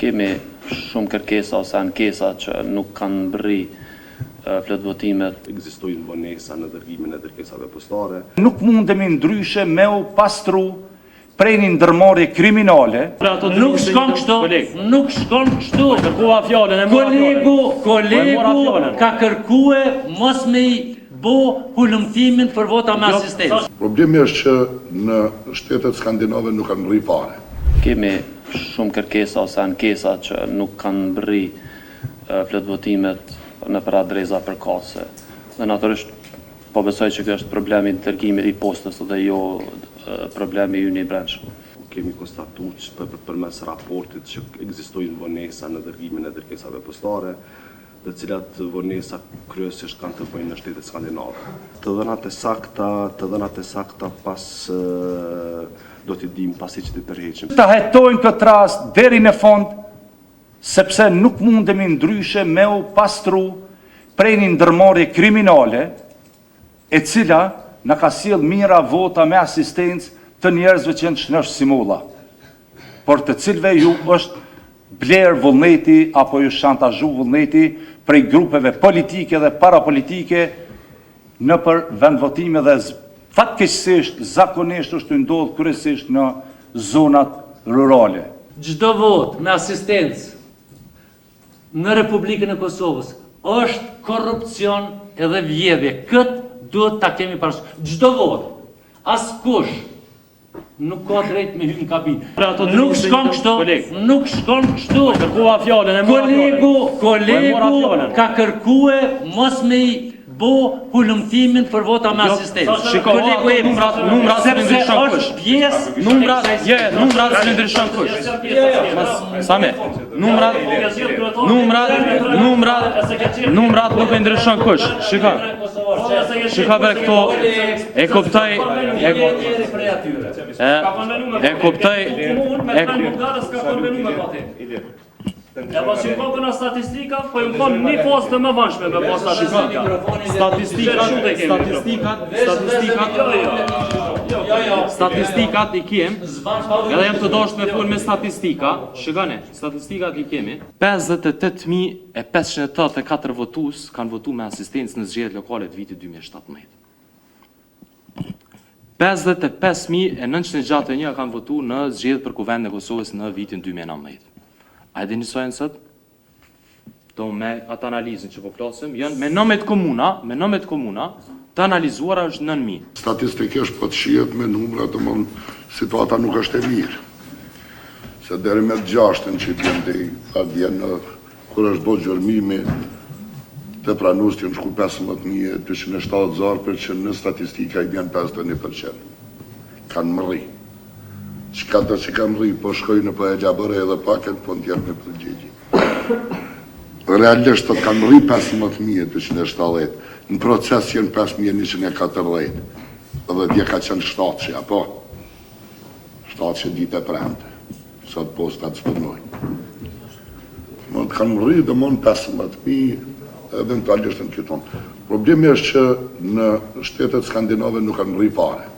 Kemi shumë kërkesa ose ankesa që nuk kanë bërri plotvotimet. Ekzistojnë vonesa në dërgimin e kërkesave postare. Nuk mundemi ndryshe me u pastru prej një ndërmarrje kriminale. Nuk shkon kështu, nuk shkon kështu. Kërkua fjalën e Kolegu ka kërkue mos me i bo hulumtimin për vota me asistencë. Problemi është që në shtetet skandinave nuk kanë rri fare. Kemi shumë kërkesa ose ankesa që nuk kanë bërri plotvotimet në për adresa përkatëse. Dhe natyrisht po besoj që kjo është problemi i dërgimit i postës dhe jo problemi ynë i brendshëm. Kemi konstatuar përmes raportit që ekzistojnë vonesa në dërgimin e kërkesave postare, të cilat vonesa kryesisht kanë të bëjnë në shtetet skandinave. Të dhënat e sakta pas do t'i dim pasi që t'i përheqim. Ta hetojnë këtë rast deri në fund, sepse nuk mundemi ndryshe me u pastru prej një ndërmarrje kriminale, e cila në ka sjell mira vota me asistencë të njerëzve që janë shënësh si mulla, por të cilve ju është bler vullneti apo ju shantazhu vullneti prej grupeve politike dhe parapolitike në për vendvotime dhe fatkeqësisht zakonisht është ndodhur kryesisht në zonat rurale. Çdo vot me asistencë në Republikën e Kosovës është korrupcion edhe vjedhje. Këtë duhet ta kemi parasysh. Çdo vot, askush nuk ka drejt me hyrë në kabinë. Nuk shkon kështu, nuk shkon kështu. Kërkua fjalën e Kolegu ka kërkue mos me i bo hulumtimin për vota me asistencë. Kolegu numrat se ndryshon kush. Pjesë numrat se ndryshon kush. Same. Numrat nuk e ndryshon kush. Shiko për këto e kuptoj Ja pas ju kokën a statistika, po ju konë një postë më vanshme me po Statistikat i kem, edhe jem të dosht me fol me statistika, shikane, statistikat i kemi. 58.584 votues kanë votu me asistencë në zgjedhjet lokale të vitit 2017. 55.961 kanë votu në zgjedhjet për Kuvendin e Kosovës në vitin 2019. A e dini sa janë sot? Do me atë analizën që po flasim, janë me nëmet komuna, të analizuara është 9.000. Statistikisht po të shihet me numra, domthon situata nuk është e mirë. Se deri me 6-ën që vjen kur është bërë gjërmimi të pranus që në shku 15.270 zarpe që në statistika i vjen 51%. Kanë mërri. Qëka të që kam rri, po shkoj në për e gjabëre edhe paket, po në tjerë me përgjegji. Realisht të kam rri 15.270, në proces jenë 5.140, edhe dje ka qenë 700, apo? 700 ditë e premte, sot postat s'përnojnë. Më të kam rri dhe më në 15.000, eventualisht në kyton. Problemi është që në shtetet skandinave nuk kanë rri fare.